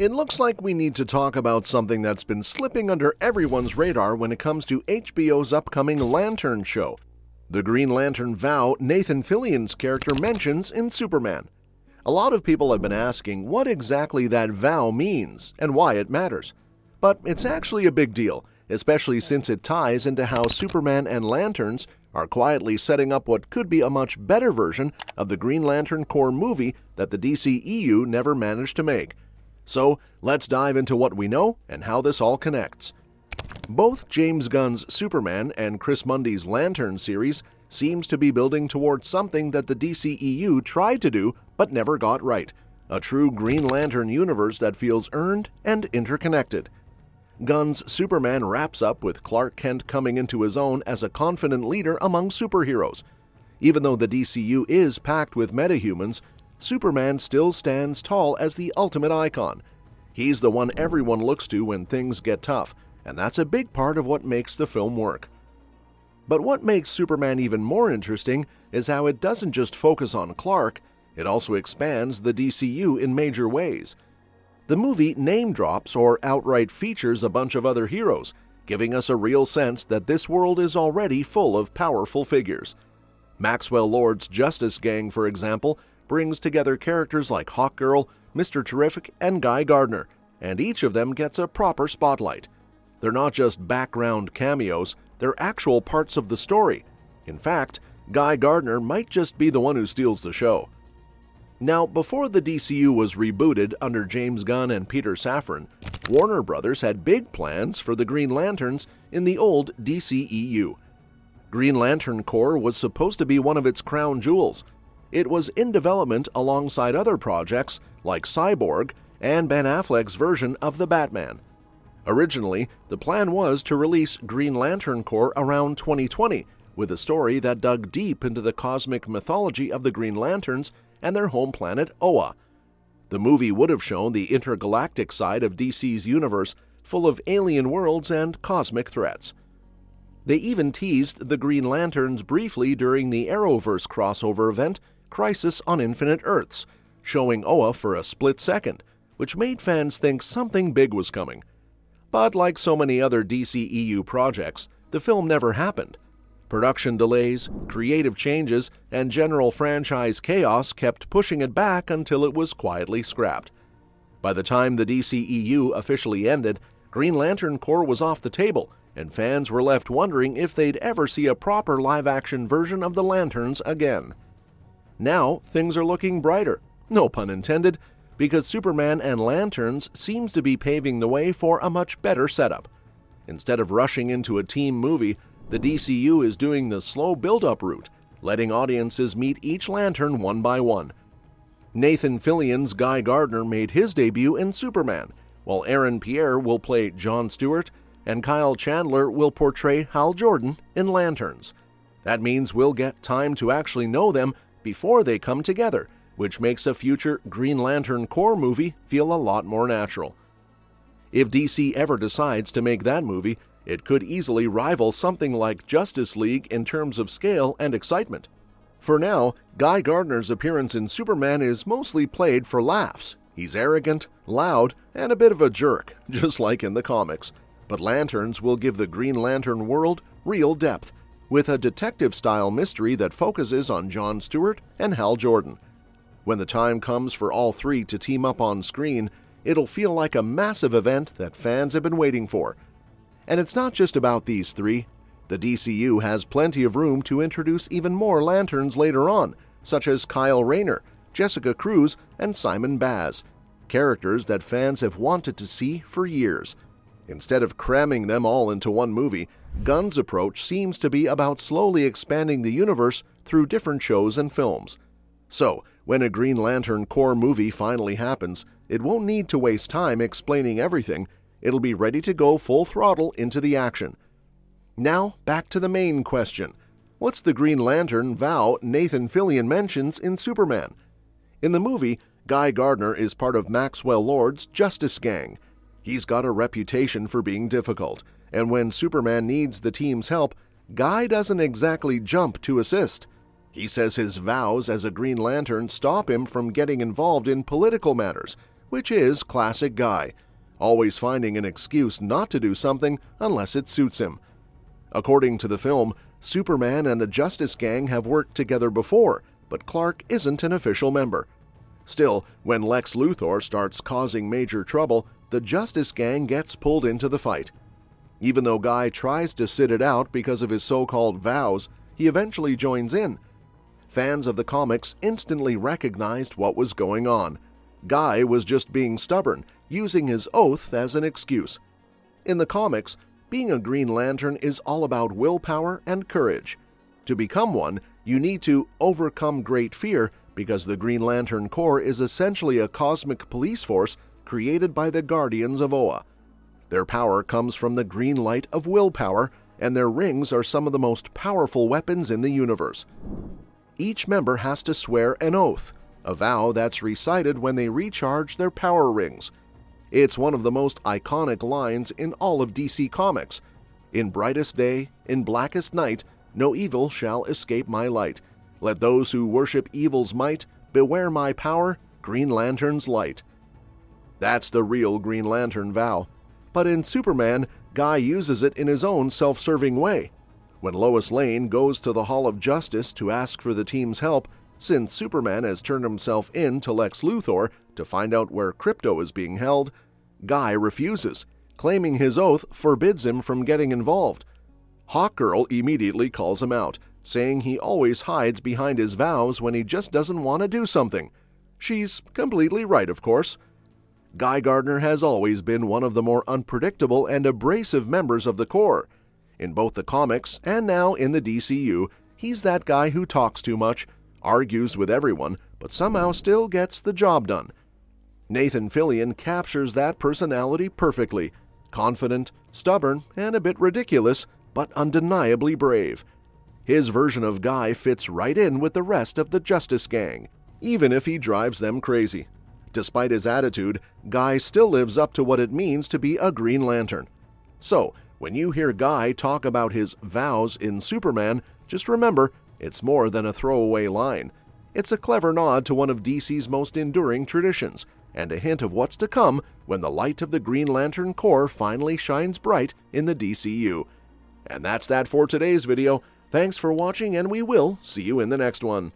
It looks like we need to talk about something that's been slipping under everyone's radar when it comes to HBO's upcoming Lantern show. The Green Lantern vow Nathan Fillion's character mentions in Superman. A lot of people have been asking what exactly that vow means and why it matters. But it's actually a big deal, especially since it ties into how Superman and Lanterns are quietly setting up what could be a much better version of the Green Lantern Corps movie that the DCEU never managed to make. So, let's dive into what we know and how this all connects. Both James Gunn's Superman and Chris Mundy's Lantern series seems to be building towards something that the DCEU tried to do but never got right, a true Green Lantern universe that feels earned and interconnected. Gunn's Superman wraps up with Clark Kent coming into his own as a confident leader among superheroes. Even though the DCU is packed with metahumans, Superman still stands tall as the ultimate icon. He's the one everyone looks to when things get tough, and that's a big part of what makes the film work. But what makes Superman even more interesting is how it doesn't just focus on Clark, it also expands the DCU in major ways. The movie name drops or outright features a bunch of other heroes, giving us a real sense that this world is already full of powerful figures. Maxwell Lord's Justice Gang, for example, brings together characters like Hawkgirl, Mr. Terrific, and Guy Gardner, and each of them gets a proper spotlight. They're not just background cameos, they're actual parts of the story. In fact, Guy Gardner might just be the one who steals the show. Now, before the DCU was rebooted under James Gunn and Peter Safran, Warner Brothers had big plans for the Green Lanterns in the old DCEU. Green Lantern Corps was supposed to be one of its crown jewels. It was in development alongside other projects like Cyborg and Ben Affleck's version of the Batman. Originally, the plan was to release Green Lantern Corps around 2020, with a story that dug deep into the cosmic mythology of the Green Lanterns and their home planet Oa. The movie would have shown the intergalactic side of DC's universe, full of alien worlds and cosmic threats. They even teased the Green Lanterns briefly during the Arrowverse crossover event Crisis on Infinite Earths, showing Oa for a split second, which made fans think something big was coming. But like so many other DCEU projects, the film never happened. Production delays, creative changes, and general franchise chaos kept pushing it back until it was quietly scrapped. By the time the DCEU officially ended, Green Lantern Corps was off the table, and fans were left wondering if they'd ever see a proper live-action version of the Lanterns again. Now, things are looking brighter, no pun intended, because Superman and Lanterns seems to be paving the way for a much better setup. Instead of rushing into a team movie, the DCU is doing the slow build-up route, letting audiences meet each Lantern one by one. Nathan Fillion's Guy Gardner made his debut in Superman, while Aaron Pierre will play John Stewart, and Kyle Chandler will portray Hal Jordan in Lanterns. That means we'll get time to actually know them before they come together, which makes a future Green Lantern Corps movie feel a lot more natural. If DC ever decides to make that movie, it could easily rival something like Justice League in terms of scale and excitement. For now, Guy Gardner's appearance in Superman is mostly played for laughs. He's arrogant, loud, and a bit of a jerk, just like in the comics. But Lanterns will give the Green Lantern world real depth, with a detective-style mystery that focuses on John Stewart and Hal Jordan. When the time comes for all three to team up on screen, it'll feel like a massive event that fans have been waiting for. And it's not just about these three. The DCU has plenty of room to introduce even more Lanterns later on, such as Kyle Rayner, Jessica Cruz, and Simon Baz, characters that fans have wanted to see for years. Instead of cramming them all into one movie, Gunn's approach seems to be about slowly expanding the universe through different shows and films. So, when a Green Lantern Corps movie finally happens, it won't need to waste time explaining everything. It'll be ready to go full throttle into the action. Now, back to the main question. What's the Green Lantern vow Nathan Fillion mentions in Superman? In the movie, Guy Gardner is part of Maxwell Lord's Justice Gang. He's got a reputation for being difficult, and when Superman needs the team's help, Guy doesn't exactly jump to assist. He says his vows as a Green Lantern stop him from getting involved in political matters, which is classic Guy, always finding an excuse not to do something unless it suits him. According to the film, Superman and the Justice Gang have worked together before, but Clark isn't an official member. Still, when Lex Luthor starts causing major trouble, the Justice Gang gets pulled into the fight. Even though Guy tries to sit it out because of his so-called vows, he eventually joins in. Fans of the comics instantly recognized what was going on. Guy was just being stubborn, using his oath as an excuse. In the comics, being a Green Lantern is all about willpower and courage. To become one, you need to overcome great fear because the Green Lantern Corps is essentially a cosmic police force created by the Guardians of Oa. Their power comes from the green light of willpower, and their rings are some of the most powerful weapons in the universe. Each member has to swear an oath, a vow that's recited when they recharge their power rings. It's one of the most iconic lines in all of DC Comics. In brightest day, in blackest night, no evil shall escape my light. Let those who worship evil's might beware my power, Green Lantern's light. That's the real Green Lantern vow. But in Superman, Guy uses it in his own self-serving way. When Lois Lane goes to the Hall of Justice to ask for the team's help, since Superman has turned himself in to Lex Luthor to find out where Crypto is being held, Guy refuses, claiming his oath forbids him from getting involved. Hawkgirl immediately calls him out, saying he always hides behind his vows when he just doesn't want to do something. She's completely right, of course. Guy Gardner has always been one of the more unpredictable and abrasive members of the Corps. In both the comics and now in the DCU, he's that guy who talks too much, argues with everyone, but somehow still gets the job done. Nathan Fillion captures that personality perfectly, confident, stubborn, and a bit ridiculous, but undeniably brave. His version of Guy fits right in with the rest of the Justice Gang, even if he drives them crazy. Despite his attitude, Guy still lives up to what it means to be a Green Lantern. So, when you hear Guy talk about his vows in Superman, just remember, it's more than a throwaway line. It's a clever nod to one of DC's most enduring traditions, and a hint of what's to come when the light of the Green Lantern Corps finally shines bright in the DCU. And that's that for today's video. Thanks for watching, and we will see you in the next one.